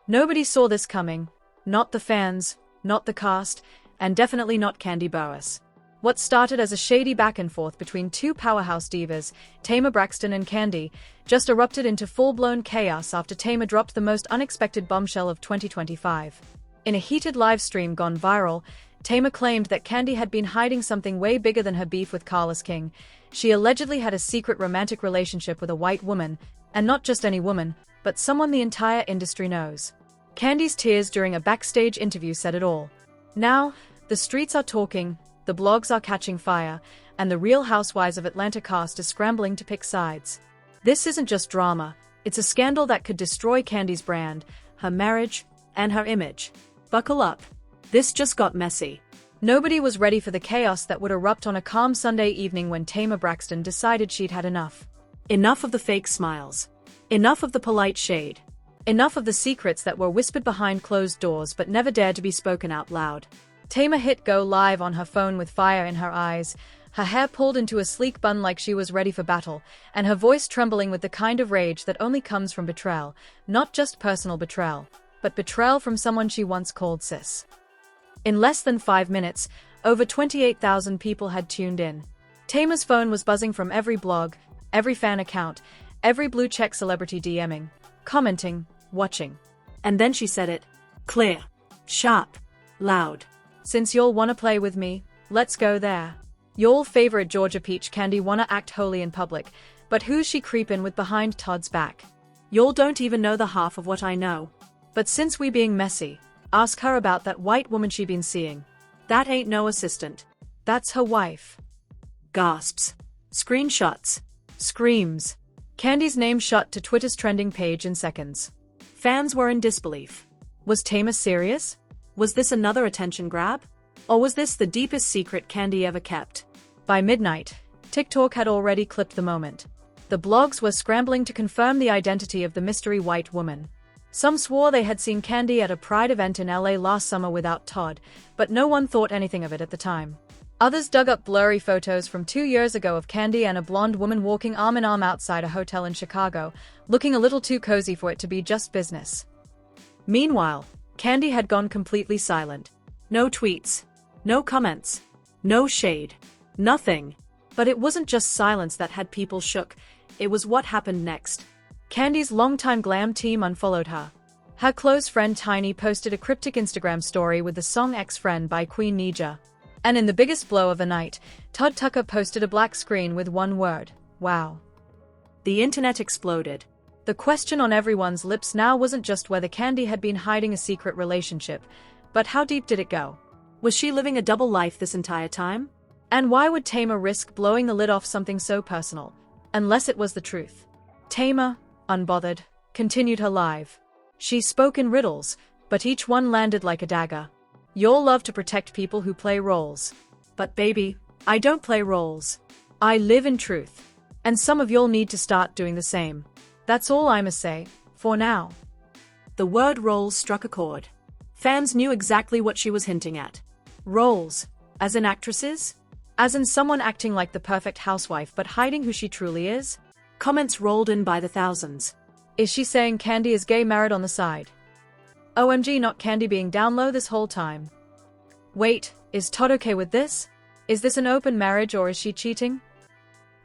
Nobody saw this coming. Not the fans, not the cast, and definitely not Kandi Burruss. What started as a shady back and forth between two powerhouse divas, Tamar, Braxton and Kandi, just erupted into full-blown chaos after Tamar dropped the most unexpected bombshell of 2025. In a heated live stream gone viral, Tamar claimed that Kandi had been hiding something way bigger than her beef with Carlos King. She allegedly had a secret romantic relationship with a white woman, and not just any woman, but someone the entire industry knows. Kandi's tears during a backstage interview said it all. Now, the streets are talking, the blogs are catching fire, and the Real Housewives of Atlanta cast is scrambling to pick sides. This isn't just drama, it's a scandal that could destroy Kandi's brand, her marriage, and her image. Buckle up. This just got messy. Nobody was ready for the chaos that would erupt on a calm Sunday evening when Tamar Braxton decided she'd had enough. Enough of the fake smiles. Enough of the polite shade. Enough of the secrets that were whispered behind closed doors but never dared to be spoken out loud. Tamar hit go live on her phone with fire in her eyes, her hair pulled into a sleek bun like she was ready for battle, and her voice trembling with the kind of rage that only comes from betrayal, not just personal betrayal, but betrayal from someone she once called sis. In less than 5 minutes, over 28,000 people had tuned in. Tamar's phone was buzzing from every blog, every fan account, every blue-check celebrity DMing, commenting, watching. And then she said it. Clear. Sharp. Loud. Since y'all wanna play with me, let's go there. Y'all favorite Georgia Peach Kandi wanna act holy in public, but who's she creepin' with behind Todd's back? Y'all don't even know the half of what I know. But since we being messy, ask her about that white woman she been seeing. That ain't no assistant. That's her wife. Gasps. Screenshots. Screams. Kandi's name shot to Twitter's trending page in seconds. Fans were in disbelief. Was Tamar serious? Was this another attention grab? Or was this the deepest secret Kandi ever kept? By midnight, TikTok had already clipped the moment. The blogs were scrambling to confirm the identity of the mystery white woman. Some swore they had seen Kandi at a Pride event in LA last summer without Todd, but no one thought anything of it at the time. Others dug up blurry photos from 2 years ago of Kandi and a blonde woman walking arm in arm outside a hotel in Chicago, looking a little too cozy for it to be just business. Meanwhile, Kandi had gone completely silent. No tweets. No comments. No shade. Nothing. But it wasn't just silence that had people shook, it was what happened next. Kandi's longtime glam team unfollowed her. Her close friend Tiny posted a cryptic Instagram story with the song Ex-Friend by Queen Nija. And in the biggest blow of the night, Todd Tucker posted a black screen with one word, wow. The internet exploded. The question on everyone's lips now wasn't just whether Kandi had been hiding a secret relationship, but how deep did it go? Was she living a double life this entire time? And why would Tamar risk blowing the lid off something so personal, unless it was the truth? Tamar, unbothered, continued her live. She spoke in riddles, but each one landed like a dagger. Y'all love to protect people who play roles. But baby, I don't play roles. I live in truth. And some of y'all need to start doing the same. That's all I'ma say, for now. The word roles struck a chord. Fans knew exactly what she was hinting at. Roles. As in actresses? As in someone acting like the perfect housewife but hiding who she truly is? Comments rolled in by the thousands. Is she saying Kandi is gay married on the side? OMG, not Kandi being down low this whole time. Wait, is Todd okay with this? Is this an open marriage or is she cheating?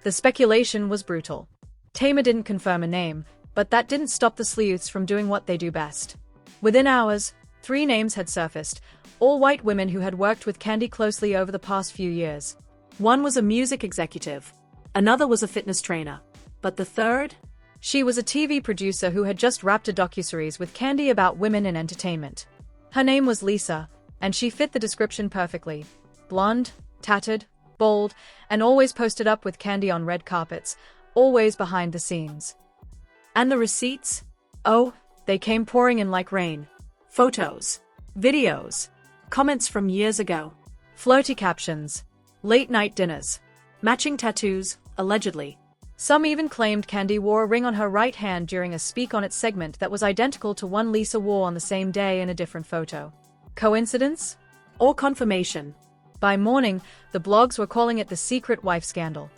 The speculation was brutal. Tamar didn't confirm a name, but that didn't stop the sleuths from doing what they do best. Within hours, 3 names had surfaced, all white women who had worked with Kandi closely over the past few years. One was a music executive. Another was a fitness trainer. But the third? She was a TV producer who had just wrapped a docuseries with Kandi about women in entertainment. Her name was Lisa, and she fit the description perfectly. Blonde, tattered, bold, and always posted up with Kandi on red carpets, always behind the scenes. And the receipts? Oh, they came pouring in like rain. Photos. Videos. Comments from years ago. Flirty captions. Late-night dinners. Matching tattoos, allegedly. Some even claimed Kandi wore a ring on her right hand during a Speak On It segment that was identical to one Lisa wore on the same day in a different photo. Coincidence? Or confirmation? By morning, the blogs were calling it the secret wife scandal.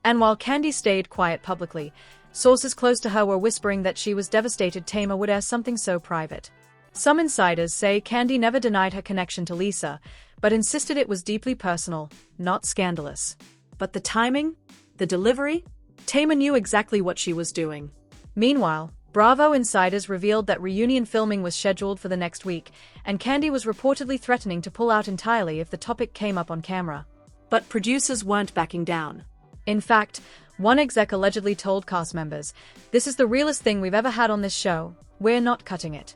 And while Kandi stayed quiet publicly, Sources close to her were whispering that she was devastated Tamar would air something so private. Some insiders say Kandi never denied her connection to Lisa, but insisted it was deeply personal, not scandalous. But the timing? The delivery? Tamar knew exactly what she was doing. Meanwhile, Bravo insiders revealed that reunion filming was scheduled for the next week, and Kandi was reportedly threatening to pull out entirely if the topic came up on camera. But producers weren't backing down. In fact, one exec allegedly told cast members, "This is the realest thing we've ever had on this show, we're not cutting it."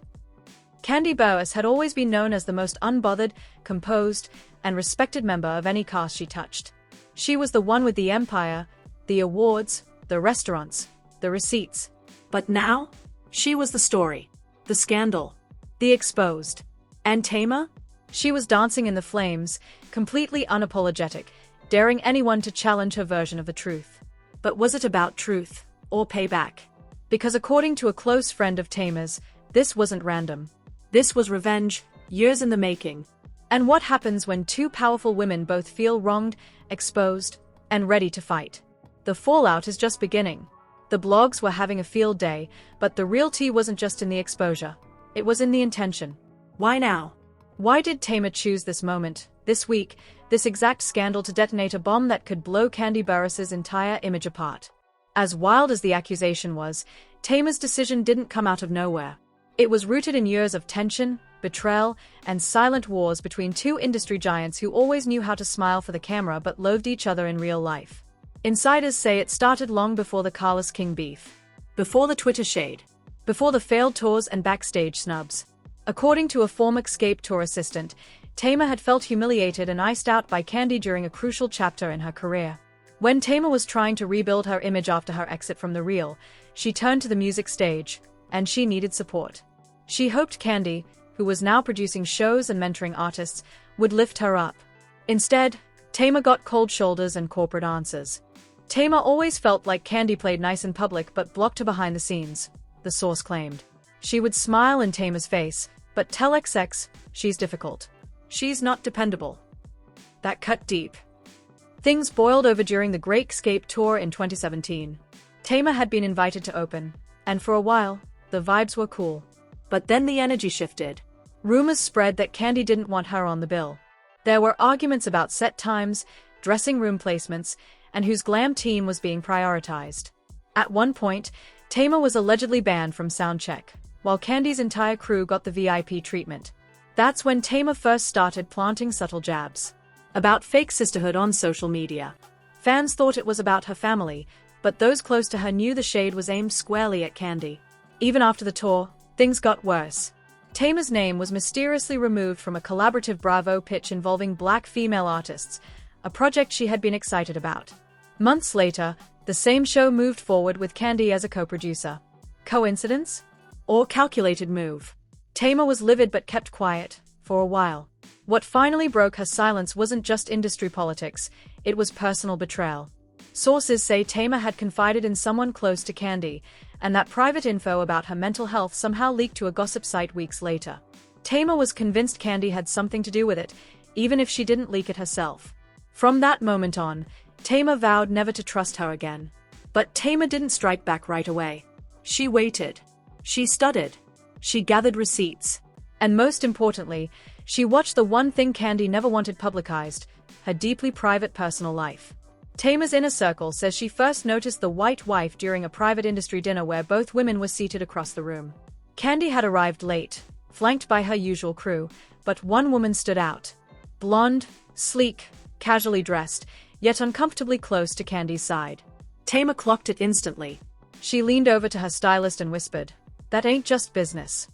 Kandi Burruss had always been known as the most unbothered, composed, and respected member of any cast she touched. She was the one with the empire, the awards, the restaurants, the receipts. But now, she was the story, the scandal, the exposed. And Tamar? She was dancing in the flames, completely unapologetic, daring anyone to challenge her version of the truth. But was it about truth, or payback? Because according to a close friend of Tamar's, this wasn't random. This was revenge, years in the making. And what happens when two powerful women both feel wronged, exposed, and ready to fight? The fallout is just beginning. The blogs were having a field day, but the real tea wasn't just in the exposure. It was in the intention. Why now? Why did Tamar choose this moment, this week, this exact scandal to detonate a bomb that could blow Kandi Burruss's entire image apart? As wild as the accusation was, Tamar's decision didn't come out of nowhere. It was rooted in years of tension, betrayal, and silent wars between two industry giants who always knew how to smile for the camera but loathed each other in real life. Insiders say it started long before the Carlos King beef. Before the Twitter shade. Before the failed tours and backstage snubs. According to a former Escape tour assistant, Tamar had felt humiliated and iced out by Kandi during a crucial chapter in her career. When Tamar was trying to rebuild her image after her exit from The Real, she turned to the music stage, and she needed support. She hoped Kandi, who was now producing shows and mentoring artists, would lift her up. Instead, Tamar got cold shoulders and corporate answers. Tamar always felt like Kandi played nice in public but blocked her behind the scenes, the source claimed. She would smile in Tamar's face, but tell XX, she's difficult. She's not dependable. That cut deep. Things boiled over during the Great Escape tour in 2017. Tamar had been invited to open, and for a while, the vibes were cool. But then the energy shifted. Rumors spread that Kandi didn't want her on the bill. There were arguments about set times, dressing room placements, and whose glam team was being prioritized. At one point, Tamar was allegedly banned from soundcheck, while Kandi's entire crew got the VIP treatment. That's when Tamar first started planting subtle jabs about fake sisterhood on social media. Fans thought it was about her family, but those close to her knew the shade was aimed squarely at Kandi. Even after the tour, things got worse. Tamar's name was mysteriously removed from a collaborative Bravo pitch involving black female artists, a project she had been excited about. Months later, the same show moved forward with Kandi as a co-producer. Coincidence? Or calculated move? Tamar was livid but kept quiet, for a while. What finally broke her silence wasn't just industry politics, it was personal betrayal. Sources say Tamar had confided in someone close to Kandi, and that private info about her mental health somehow leaked to a gossip site weeks later. Tamar was convinced Kandi had something to do with it, even if she didn't leak it herself. From that moment on, Tamar vowed never to trust her again. But Tamar didn't strike back right away. She waited. She studied. She gathered receipts. And most importantly, she watched the one thing Kandi never wanted publicized, her deeply private personal life. Tamar's inner circle says she first noticed the white wife during a private industry dinner where both women were seated across the room. Kandi had arrived late, flanked by her usual crew, but one woman stood out. Blonde, sleek, casually dressed, yet uncomfortably close to Kandi's side. Tamar clocked it instantly. She leaned over to her stylist and whispered, "That ain't just business."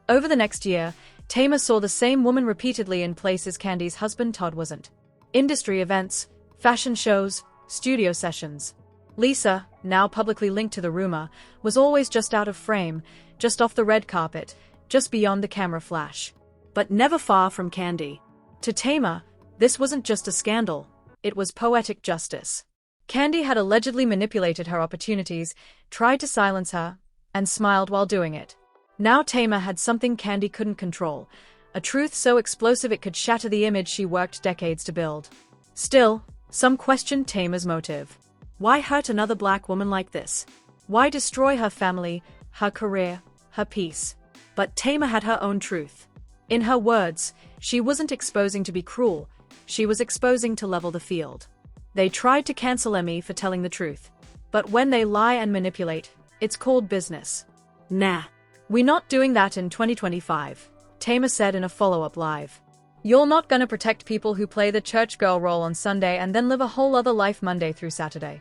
Over the next year, Tamar saw the same woman repeatedly in places Kandi's husband Todd wasn't. Industry events, fashion shows, studio sessions. Lisa, now publicly linked to the rumor, was always just out of frame, just off the red carpet, just beyond the camera flash. But never far from Kandi. To Tamar, this wasn't just a scandal, it was poetic justice. Kandi had allegedly manipulated her opportunities, tried to silence her, and smiled while doing it. Now Tamar had something Kandi couldn't control, a truth so explosive it could shatter the image she worked decades to build. Still, some questioned Tamar's motive. Why hurt another black woman like this? Why destroy her family, her career, her peace? But Tamar had her own truth. In her words, she wasn't exposing to be cruel, she was exposing to level the field. They tried to cancel Emmy for telling the truth. But when they lie and manipulate, it's called business. Nah. We're not doing that in 2025, Tamar said in a follow-up live. You're not gonna protect people who play the church girl role on Sunday and then live a whole other life Monday through Saturday.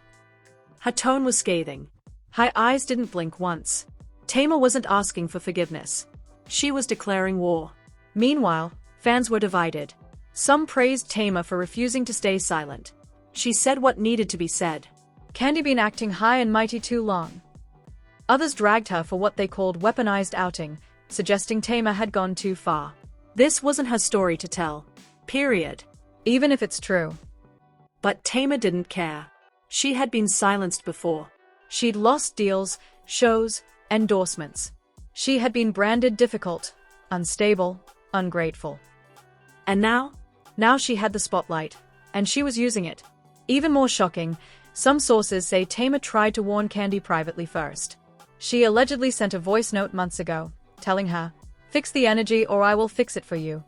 Her tone was scathing. Her eyes didn't blink once. Tamar wasn't asking for forgiveness. She was declaring war. Meanwhile, fans were divided. Some praised Tamar for refusing to stay silent. She said what needed to be said. Kandi been acting high and mighty too long. Others dragged her for what they called weaponized outing, suggesting Tamar had gone too far. This wasn't her story to tell. Period. Even if it's true. But Tamar didn't care. She had been silenced before. She'd lost deals, shows, endorsements. She had been branded difficult, unstable, ungrateful. And now she had the spotlight, and she was using it. Even more shocking, some sources say Tamar tried to warn Kandi privately first. She allegedly sent a voice note months ago, telling her, "Fix the energy or I will fix it for you."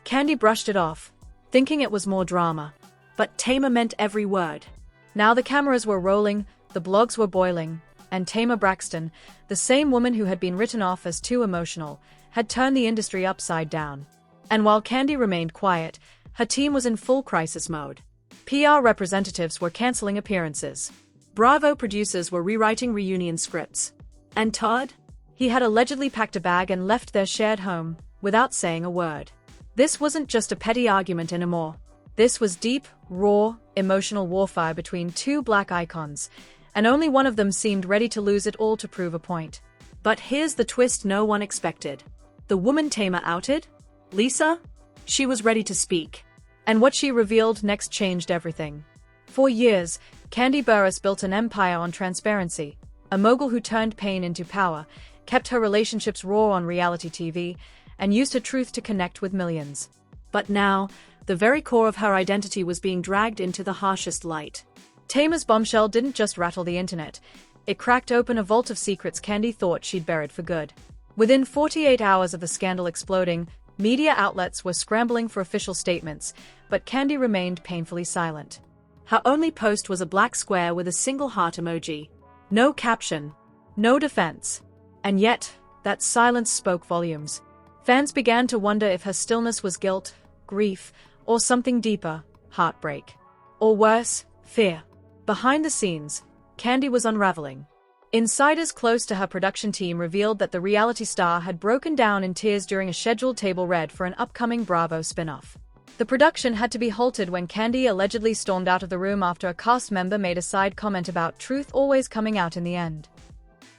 Kandi brushed it off, thinking it was more drama. But Tamar meant every word. Now the cameras were rolling, the blogs were boiling, and Tamar Braxton, the same woman who had been written off as too emotional, had turned the industry upside down. And while Kandi remained quiet, her team was in full crisis mode. PR representatives were canceling appearances. Bravo producers were rewriting reunion scripts. And Todd? He had allegedly packed a bag and left their shared home, without saying a word. This wasn't just a petty argument anymore. This was deep, raw, emotional warfare between two black icons, and only one of them seemed ready to lose it all to prove a point. But here's the twist no one expected. The woman Tamar outed? Lisa? She was ready to speak. And what she revealed next changed everything. For years, Kandi Burruss built an empire on transparency, a mogul who turned pain into power, kept her relationships raw on reality TV, and used her truth to connect with millions. But now, the very core of her identity was being dragged into the harshest light. Tamar's bombshell didn't just rattle the internet, it cracked open a vault of secrets Kandi thought she'd buried for good. Within 48 hours of the scandal exploding, media outlets were scrambling for official statements, but Kandi remained painfully silent. Her only post was a black square with a single heart emoji. No caption. No defense. And yet, that silence spoke volumes. Fans began to wonder if her stillness was guilt, grief, or something deeper, heartbreak. Or worse, fear. Behind the scenes, Kandi was unraveling. Insiders close to her production team revealed that the reality star had broken down in tears during a scheduled table read for an upcoming Bravo spin-off. The production had to be halted when Kandi allegedly stormed out of the room after a cast member made a side comment about truth always coming out in the end.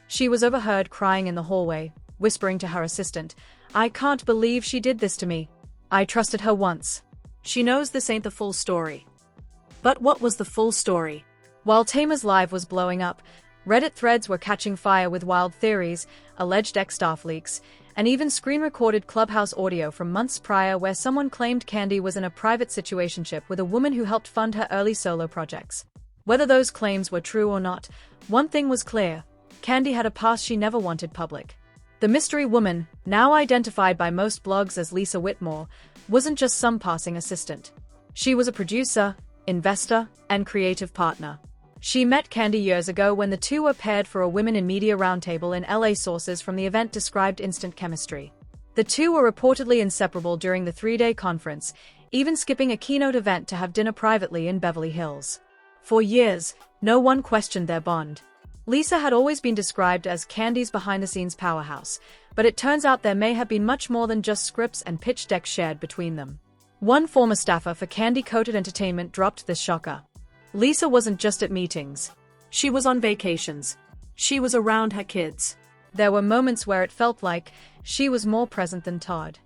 She was overheard crying in the hallway, whispering to her assistant, "I can't believe she did this to me. I trusted her once. She knows this ain't the full story." But what was the full story? While Tamar's live was blowing up, Reddit threads were catching fire with wild theories, alleged ex-staff leaks, and even screen-recorded Clubhouse audio from months prior where someone claimed Kandi was in a private situationship with a woman who helped fund her early solo projects. Whether those claims were true or not, one thing was clear: Kandi had a past she never wanted public. The mystery woman, now identified by most blogs as Lisa Whitmore, wasn't just some passing assistant. She was a producer, investor, and creative partner. She met Kandi years ago when the two were paired for a Women in Media roundtable in LA. Sources from the event described instant chemistry. The two were reportedly inseparable during the three-day conference, even skipping a keynote event to have dinner privately in Beverly Hills. For years, no one questioned their bond. Lisa had always been described as Kandi's behind-the-scenes powerhouse, but it turns out there may have been much more than just scripts and pitch decks shared between them. One former staffer for Kandi-Coated Entertainment dropped this shocker. Lisa wasn't just at meetings. She was on vacations. She was around her kids. There were moments where it felt like she was more present than Todd.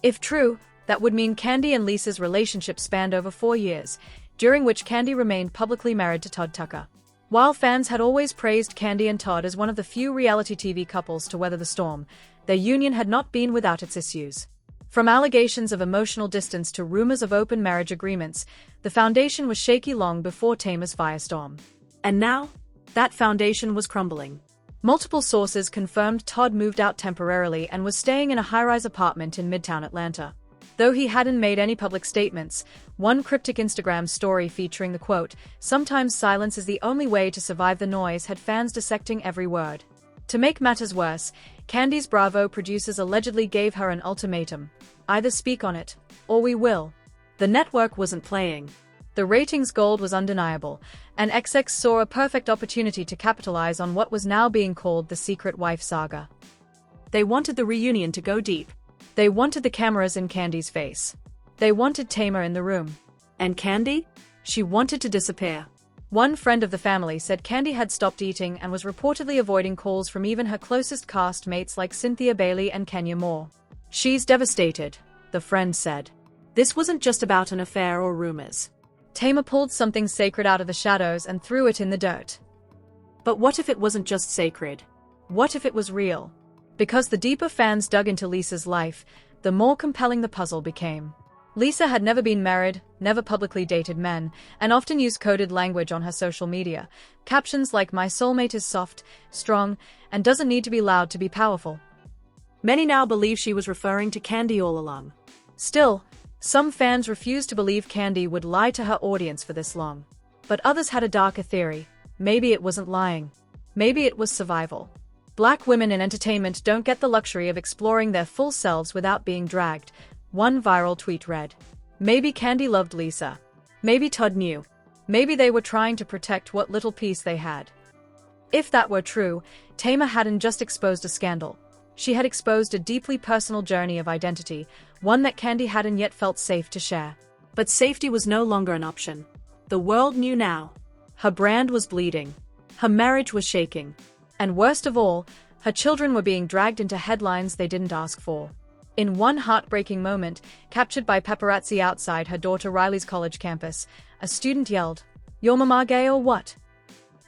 If true, that would mean Kandi and Lisa's relationship spanned over 4 years, during which Kandi remained publicly married to Todd Tucker. While fans had always praised Kandi and Todd as one of the few reality TV couples to weather the storm, their union had not been without its issues. From allegations of emotional distance to rumors of open marriage agreements, the foundation was shaky long before Tamar's firestorm. And now, That foundation was crumbling. Multiple sources confirmed Todd moved out temporarily and was staying in a high-rise apartment in Midtown Atlanta. Though he hadn't made any public statements, one cryptic Instagram story featuring the quote, "Sometimes silence is the only way to survive the noise," had fans dissecting every word. To make matters worse, Kandi's Bravo producers allegedly gave her an ultimatum: either speak on it, or we will. The network wasn't playing. The ratings gold was undeniable, and XX saw a perfect opportunity to capitalize on what was now being called the secret wife saga. They wanted the reunion to go deep. They wanted the cameras in Kandi's face. They wanted Tamar in the room. And Kandi? She wanted to disappear. One friend of the family said Kandi had stopped eating and was reportedly avoiding calls from even her closest cast mates like Cynthia Bailey and Kenya Moore. "She's devastated," the friend said. This wasn't just about an affair or rumors. Tamar pulled something sacred out of the shadows and threw it in the dirt. But what if it wasn't just sacred? What if it was real? Because the deeper fans dug into Lisa's life, the more compelling the puzzle became. Lisa had never been married, never publicly dated men, and often used coded language on her social media. Captions like "My soulmate is soft, strong, and doesn't need to be loud to be powerful." Many now believe she was referring to Kandi all along. Still, some fans refused to believe Kandi would lie to her audience for this long. But others had a darker theory. Maybe it wasn't lying. Maybe it was survival. Black women in entertainment don't get the luxury of exploring their full selves without being dragged. One viral tweet read, "Maybe Kandi loved Lisa. Maybe Todd knew. Maybe they were trying to protect what little peace they had." If that were true, Tamar hadn't just exposed a scandal. She had exposed a deeply personal journey of identity, one that Kandi hadn't yet felt safe to share. But safety was no longer an option. The world knew now. Her brand was bleeding. Her marriage was shaking. And worst of all, her children were being dragged into headlines they didn't ask for. In one heartbreaking moment, captured by paparazzi outside her daughter Riley's college campus, a student yelled, "Your mama gay or what?"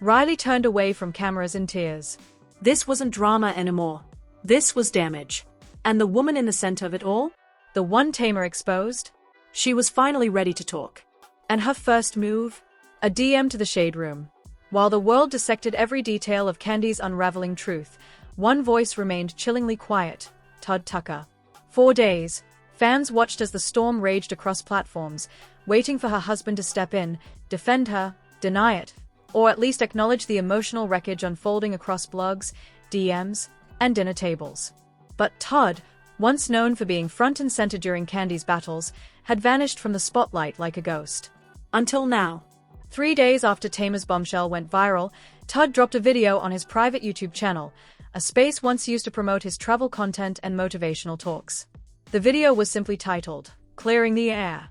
Riley turned away from cameras in tears. This wasn't drama anymore. This was damage. And the woman in the center of it all? The one Tamar exposed? She was finally ready to talk. And her first move? A DM to the Shade Room. While the world dissected every detail of Kandi's unraveling truth, one voice remained chillingly quiet: Todd Tucker. 4 days, fans watched as the storm raged across platforms, waiting for her husband to step in, defend her, deny it, or at least acknowledge the emotional wreckage unfolding across blogs, DMs, and dinner tables. But Todd, once known for being front and center during Kandi's battles, had vanished from the spotlight like a ghost. Until now. 3 days after Tamar's bombshell went viral, Todd dropped a video on his private YouTube channel, a space once used to promote his travel content and motivational talks. The video was simply titled, "Clearing the Air."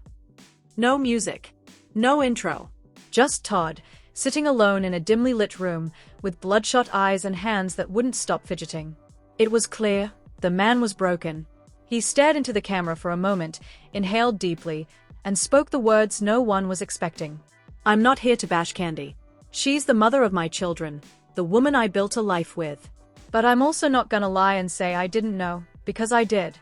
No music. No intro. Just Todd, sitting alone in a dimly lit room, with bloodshot eyes and hands that wouldn't stop fidgeting. It was clear, the man was broken. He stared into the camera for a moment, inhaled deeply, and spoke the words no one was expecting. "I'm not here to bash Kandi. She's the mother of my children, the woman I built a life with. But I'm also not gonna lie and say I didn't know, because I did."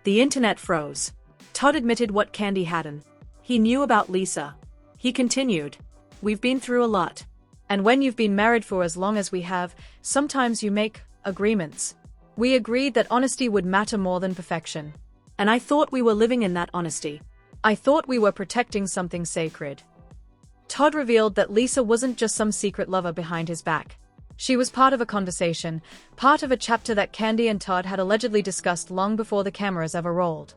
The internet froze. Todd admitted what Kandi hadn't. He knew about Lisa. He continued, "We've been through a lot. And when you've been married for as long as we have, sometimes you make agreements. We agreed that honesty would matter more than perfection. And I thought we were living in that honesty. I thought we were protecting something sacred." Todd revealed that Lisa wasn't just some secret lover behind his back. She was part of a conversation, part of a chapter that Kandi and Todd had allegedly discussed long before the cameras ever rolled.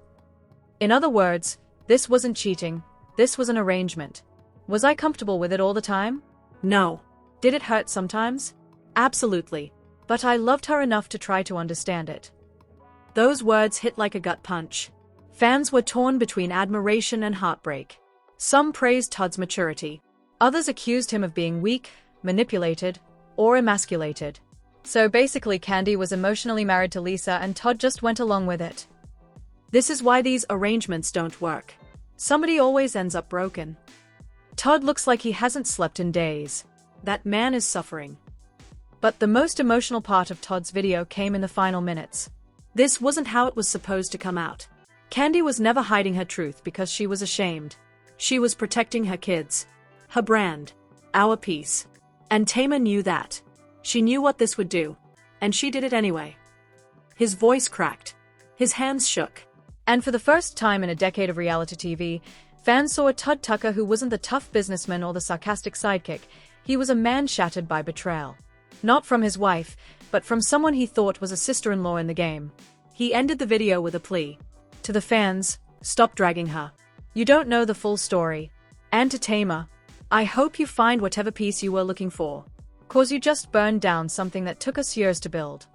In other words, this wasn't cheating, this was an arrangement. Was I comfortable with it all the time? No. Did it hurt sometimes? Absolutely. But I loved her enough to try to understand it. Those words hit like a gut punch. Fans were torn between admiration and heartbreak. Some praised Todd's maturity. Others accused him of being weak, manipulated, or emasculated. So basically Kandi was emotionally married to Lisa and Todd just went along with it. This is why these arrangements don't work. Somebody always ends up broken. Todd looks like he hasn't slept in days. That man is suffering. But the most emotional part of Todd's video came in the final minutes. This wasn't how it was supposed to come out. Kandi was never hiding her truth because she was ashamed. She was protecting her kids. Her brand. Our peace. And Tamar knew that. She knew what this would do. And she did it anyway. His voice cracked. His hands shook. And for the first time in a decade of reality TV, fans saw a Todd Tucker who wasn't the tough businessman or the sarcastic sidekick. He was a man shattered by betrayal. Not from his wife, but from someone he thought was a sister-in-law in the game. He ended the video with a plea. To the fans, stop dragging her. You don't know the full story. And to Tamar, I hope you find whatever peace you were looking for. 'Cause you just burned down something that took us years to build.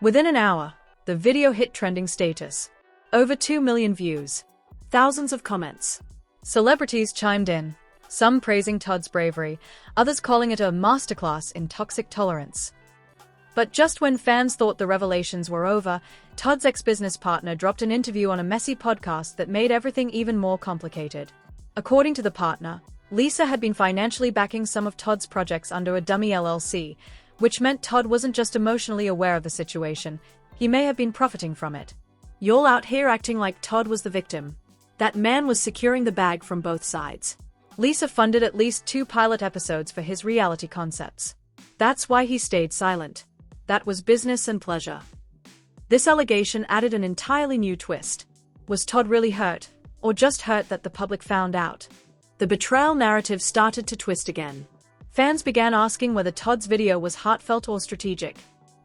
Within an hour, the video hit trending status. Over 2 million views. Thousands of comments. Celebrities chimed in, some praising Todd's bravery, others calling it a masterclass in toxic tolerance. But just when fans thought the revelations were over, Todd's ex-business partner dropped an interview on a messy podcast that made everything even more complicated. According to the partner, Lisa had been financially backing some of Todd's projects under a dummy LLC, which meant Todd wasn't just emotionally aware of the situation, he may have been profiting from it. You're out here acting like Todd was the victim. That man was securing the bag from both sides. Lisa funded at least 2 pilot episodes for his reality concepts. That's why he stayed silent. That was business and pleasure. This allegation added an entirely new twist. Was Todd really hurt, or just hurt that the public found out? The betrayal narrative started to twist again. Fans began asking whether Todd's video was heartfelt or strategic.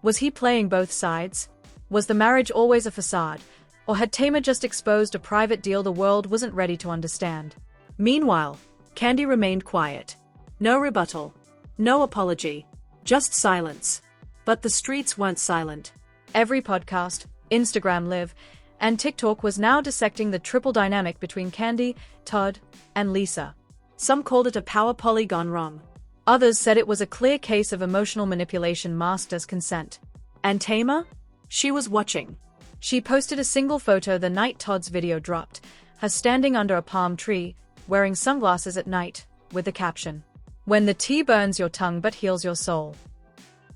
Was he playing both sides? Was the marriage always a facade? Or had Tamar just exposed a private deal the world wasn't ready to understand? Meanwhile, Kandi remained quiet. No rebuttal. No apology. Just silence. But the streets weren't silent. Every podcast, Instagram Live, and TikTok was now dissecting the triple dynamic between Kandi, Todd, and Lisa. Some called it a power poly gone wrong. Others said it was a clear case of emotional manipulation masked as consent. And Tamar? She was watching. She posted a single photo the night Todd's video dropped, her standing under a palm tree, wearing sunglasses at night, with the caption, "When the tea burns your tongue but heals your soul."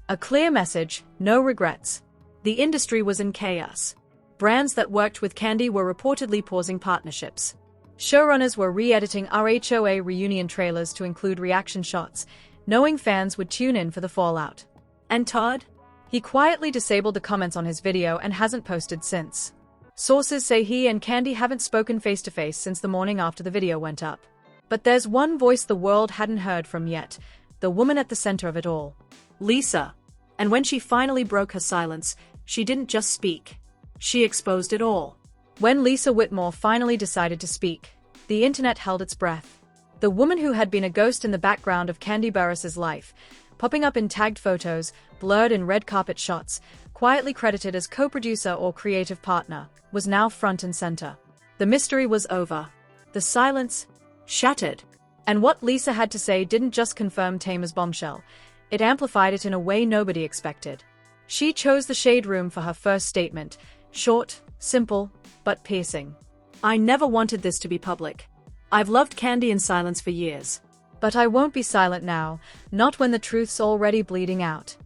A clear message, no regrets. The industry was in chaos. Brands that worked with Kandi were reportedly pausing partnerships. Showrunners were re-editing RHOA reunion trailers to include reaction shots, knowing fans would tune in for the fallout. And Todd? He quietly disabled the comments on his video and hasn't posted since. Sources say he and Kandi haven't spoken face-to-face since the morning after the video went up. But there's one voice the world hadn't heard from yet, the woman at the center of it all. Lisa. And when she finally broke her silence, she didn't just speak. She exposed it all. When Lisa Whitmore finally decided to speak, the internet held its breath. The woman who had been a ghost in the background of Kandi Burruss's life, popping up in tagged photos, blurred in red carpet shots, quietly credited as co-producer or creative partner, was now front and center. The mystery was over. The silence shattered. And what Lisa had to say didn't just confirm Tamar's bombshell, it amplified it in a way nobody expected. She chose the shade room for her first statement, short, simple, but piercing. I never wanted this to be public. I've loved Kandi in silence for years. But I won't be silent now, not when the truth's already bleeding out.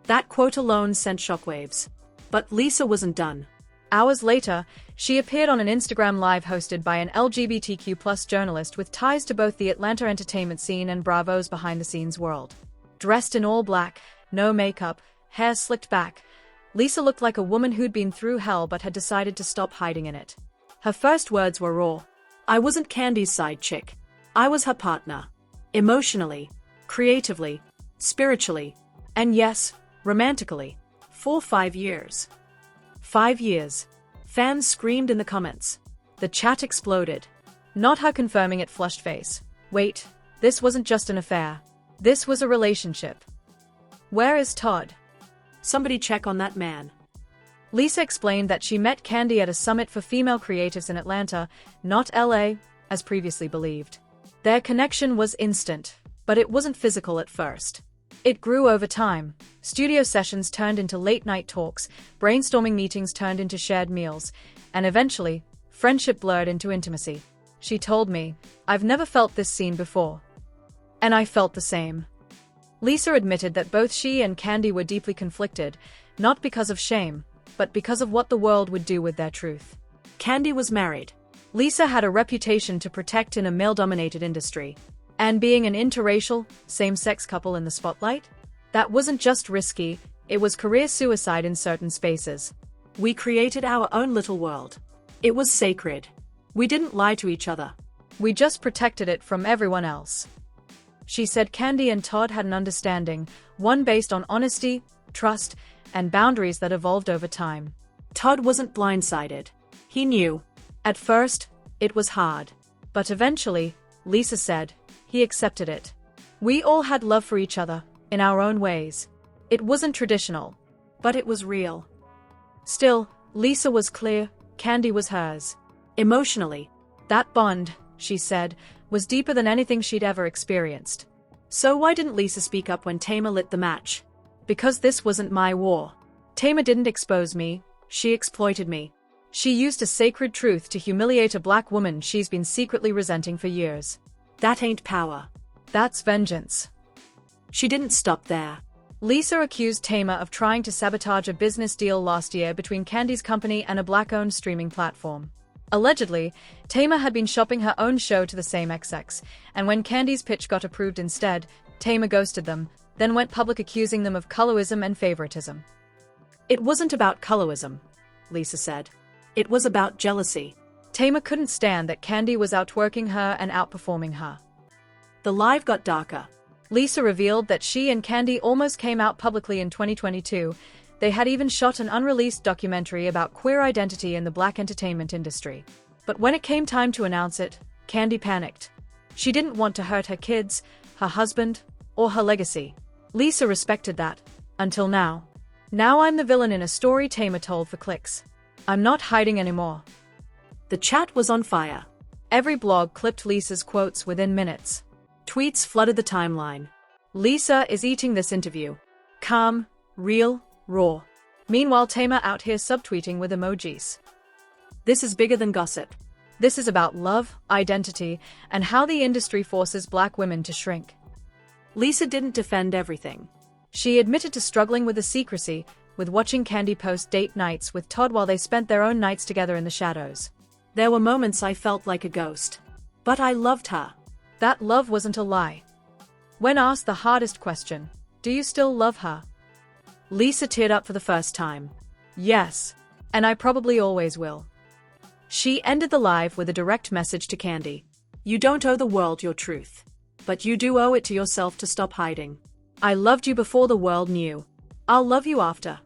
That quote alone sent shockwaves. But Lisa wasn't done. Hours later, she appeared on an Instagram Live hosted by an LGBTQ+ journalist with ties to both the Atlanta entertainment scene and Bravo's behind-the-scenes world. Dressed in all black, no makeup, hair slicked back, Lisa looked like a woman who'd been through hell but had decided to stop hiding in it. Her first words were raw. I wasn't Kandi's side chick. I was her partner. Emotionally, creatively, spiritually, and yes, romantically. For 5 years. 5 years. Fans screamed in the comments. The chat exploded. Not her confirming it flushed face. Wait, this wasn't just an affair. This was a relationship. Where is Todd? Somebody check on that man. Lisa explained that she met Kandi at a summit for female creatives in Atlanta, not LA, as previously believed. Their connection was instant, but it wasn't physical at first. It grew over time. Studio sessions turned into late-night talks, brainstorming meetings turned into shared meals, and eventually, friendship blurred into intimacy. She told me, I've never felt this seen before. And I felt the same. Lisa admitted that both she and Kandi were deeply conflicted, not because of shame, but because of what the world would do with their truth. Kandi was married. Lisa had a reputation to protect in a male-dominated industry. And being an interracial, same-sex couple in the spotlight? That wasn't just risky, it was career suicide in certain spaces. We created our own little world. It was sacred. We didn't lie to each other. We just protected it from everyone else. She said Kandi and Todd had an understanding, one based on honesty, trust, and boundaries that evolved over time. Todd wasn't blindsided. He knew. At first, it was hard. But eventually, Lisa said, he accepted it. We all had love for each other, in our own ways. It wasn't traditional, but it was real. Still, Lisa was clear, Kandi was hers. Emotionally, that bond, she said, was deeper than anything she'd ever experienced. So why didn't Lisa speak up when Tamar lit the match? Because this wasn't my war. Tamar didn't expose me, she exploited me. She used a sacred truth to humiliate a black woman she's been secretly resenting for years. That ain't power. That's vengeance. She didn't stop there. Lisa accused Tamar of trying to sabotage a business deal last year between Kandi's company and a black-owned streaming platform. Allegedly, Tamar had been shopping her own show to the same execs, and when Kandi's pitch got approved instead, Tamar ghosted them, then went public accusing them of colorism and favoritism. It wasn't about colorism, Lisa said. It was about jealousy. Tamar couldn't stand that Kandi was outworking her and outperforming her. The live got darker. Lisa revealed that she and Kandi almost came out publicly in 2022. They had even shot an unreleased documentary about queer identity in the black entertainment industry. But when it came time to announce it, Kandi panicked. She didn't want to hurt her kids, her husband, or her legacy. Lisa respected that. Until now. Now I'm the villain in a story Tamar told for clicks. I'm not hiding anymore. The chat was on fire. Every blog clipped Lisa's quotes within minutes. Tweets flooded the timeline. Lisa is eating this interview. Calm, real, raw. Meanwhile, Tamar out here subtweeting with emojis. This is bigger than gossip. This is about love, identity, and how the industry forces black women to shrink. Lisa didn't defend everything. She admitted to struggling with the secrecy, with watching Kandi post date nights with Todd while they spent their own nights together in the shadows. There were moments I felt like a ghost. But I loved her. That love wasn't a lie. When asked the hardest question, do you still love her? Lisa teared up for the first time. Yes. And I probably always will. She ended the live with a direct message to Kandi. You don't owe the world your truth. But you do owe it to yourself to stop hiding. I loved you before the world knew. I'll love you after.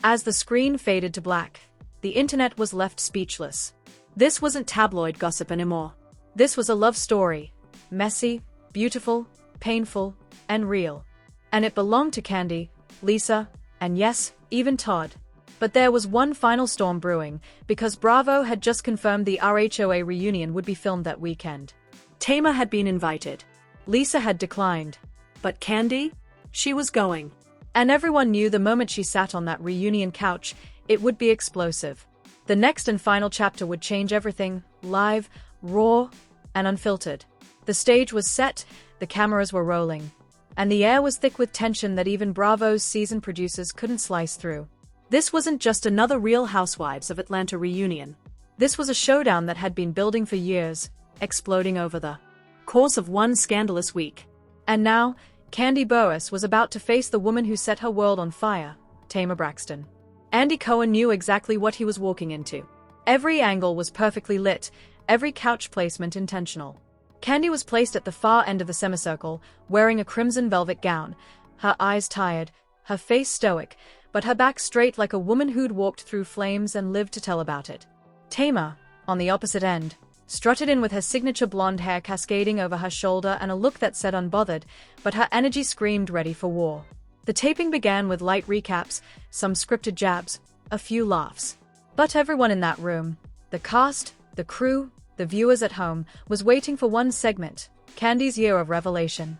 As the screen faded to black, the internet was left speechless. This wasn't tabloid gossip anymore. This was a love story. Messy, beautiful, painful, and real. And it belonged to Kandi, Lisa, and yes, even Todd. But there was one final storm brewing, because Bravo had just confirmed the RHOA reunion would be filmed that weekend. Tamar had been invited. Lisa had declined. But Kandi? She was going. And everyone knew the moment she sat on that reunion couch, it would be explosive. The next and final chapter would change everything, live, raw, and unfiltered. The stage was set, the cameras were rolling. And the air was thick with tension that even Bravo's season producers couldn't slice through. This wasn't just another Real Housewives of Atlanta reunion. This was a showdown that had been building for years, exploding over the course of one scandalous week. And now, Kandi Burruss was about to face the woman who set her world on fire, Tamar Braxton. Andy Cohen knew exactly what he was walking into. Every angle was perfectly lit, every couch placement intentional. Kandi was placed at the far end of the semicircle, wearing a crimson velvet gown, her eyes tired, her face stoic, but her back straight like a woman who'd walked through flames and lived to tell about it. Tamar, on the opposite end, strutted in with her signature blonde hair cascading over her shoulder and a look that said unbothered, but her energy screamed ready for war. The taping began with light recaps, some scripted jabs, a few laughs. But everyone in that room, the cast, the crew, the viewers at home, was waiting for one segment, Kandi's year of revelation.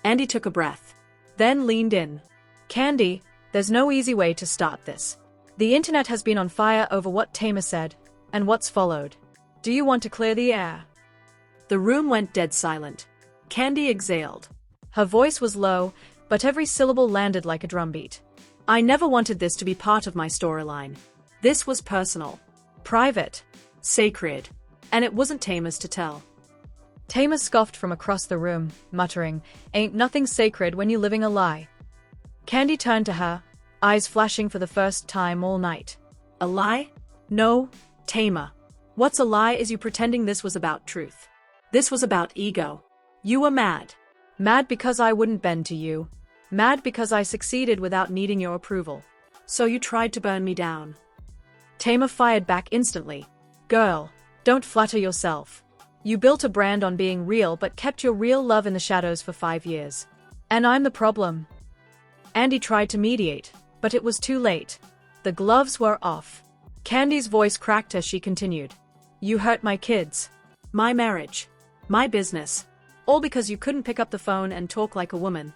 Andy took a breath, then leaned in. Kandi, there's no easy way to start this. The internet has been on fire over what Tamar said, and what's followed. Do you want to clear the air? The room went dead silent. Kandi exhaled. Her voice was low, but every syllable landed like a drumbeat. I never wanted this to be part of my storyline. This was personal, private, sacred, and it wasn't Tamar's to tell. Tamar scoffed from across the room, muttering, "Ain't nothing sacred when you're living a lie." Kandi turned to her, eyes flashing for the first time all night. A lie? No, Tamar. What's a lie is you pretending this was about truth. This was about ego. You were mad. Mad because I wouldn't bend to you. Mad because I succeeded without needing your approval. So you tried to burn me down. Tamar fired back instantly. Girl, don't flatter yourself. You built a brand on being real but kept your real love in the shadows for 5 years. And I'm the problem. Andy tried to mediate, but it was too late. The gloves were off. Kandi's voice cracked as she continued. You hurt my kids. My marriage. My business. All because you couldn't pick up the phone and talk like a woman.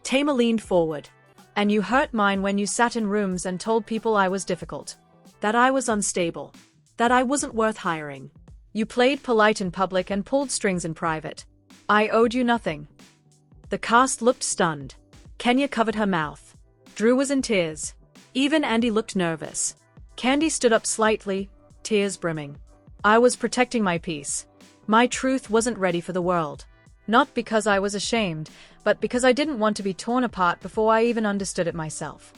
Tamar leaned forward. And you hurt mine when you sat in rooms and told people I was difficult. That I was unstable. That I wasn't worth hiring. You played polite in public and pulled strings in private. I owed you nothing. The cast looked stunned. Kenya covered her mouth. Drew was in tears. Even Andy looked nervous. Kandi stood up slightly, tears brimming. I was protecting my peace. My truth wasn't ready for the world. Not because I was ashamed, but because I didn't want to be torn apart before I even understood it myself.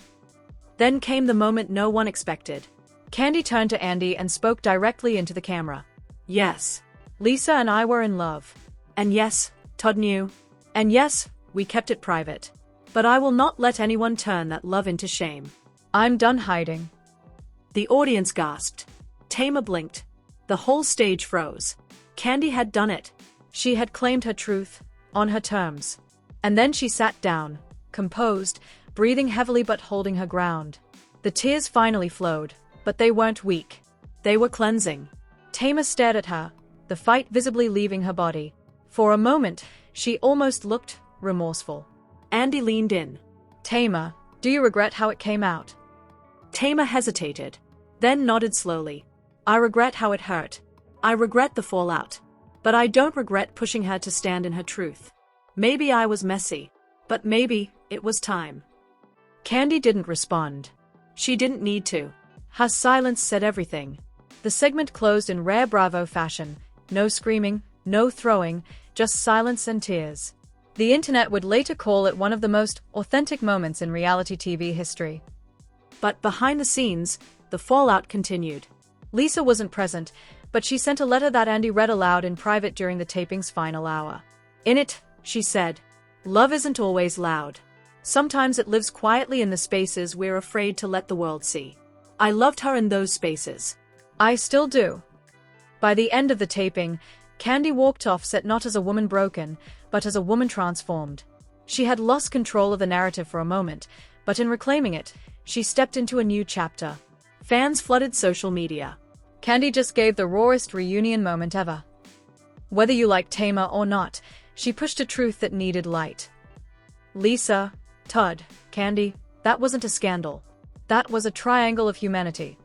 Then came the moment no one expected. Kandi turned to Andy and spoke directly into the camera. Yes, Lisa and I were in love. And yes, Todd knew. And yes, we kept it private. But I will not let anyone turn that love into shame. I'm done hiding. The audience gasped. Tamar blinked. The whole stage froze. Kandi had done it. She had claimed her truth, on her terms. And then she sat down, composed, breathing heavily but holding her ground. The tears finally flowed, but they weren't weak. They were cleansing. Tamar stared at her, the fight visibly leaving her body. For a moment, she almost looked remorseful. Andy leaned in. Tamar, do you regret how it came out? Tamar hesitated, then nodded slowly. I regret how it hurt. I regret the fallout. But I don't regret pushing her to stand in her truth. Maybe I was messy, but maybe it was time. Kandi didn't respond. She didn't need to. Her silence said everything. The segment closed in rare Bravo fashion. No screaming, no throwing, just silence and tears. The internet would later call it one of the most authentic moments in reality TV history. But behind the scenes, the fallout continued. Lisa wasn't present, but she sent a letter that Andy read aloud in private during the taping's final hour. In it, she said, "Love isn't always loud. Sometimes it lives quietly in the spaces we're afraid to let the world see." I loved her in those spaces. I still do. By the end of the taping, Kandi walked off set not as a woman broken, but as a woman transformed. She had lost control of the narrative for a moment, but in reclaiming it, she stepped into a new chapter. Fans flooded social media. Kandi just gave the rawest reunion moment ever. Whether you like Tamar or not, she pushed a truth that needed light. Lisa, Todd, Kandi, that wasn't a scandal. That was a triangle of humanity.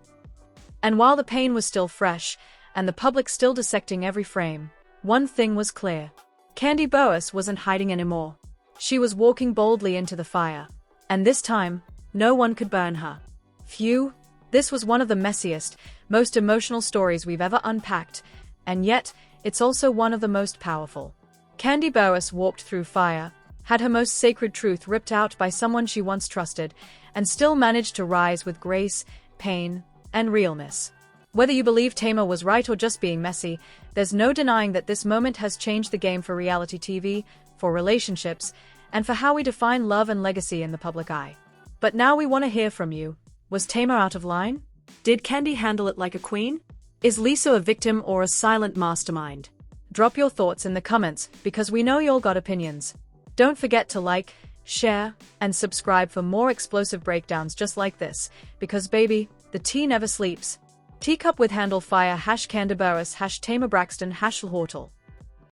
And while the pain was still fresh, and the public still dissecting every frame, one thing was clear. Kandi Burruss wasn't hiding anymore. She was walking boldly into the fire. And this time, no one could burn her. Phew, this was one of the messiest, most emotional stories we've ever unpacked, and yet, it's also one of the most powerful. Kandi Burruss walked through fire, had her most sacred truth ripped out by someone she once trusted, and still managed to rise with grace, pain, and realness. Whether you believe Tamar was right or just being messy, there's no denying that this moment has changed the game for reality TV, for relationships, and for how we define love and legacy in the public eye. But now we want to hear from you. Was Tamar out of line? Did Kandi handle it like a queen? Is Lisa a victim or a silent mastermind? Drop your thoughts in the comments, because we know y'all got opinions. Don't forget to like, share, and subscribe for more explosive breakdowns just like this, because baby, the tea never sleeps. Teacup with handle fire #Kandi Burruss #Tamar Braxton #Hortal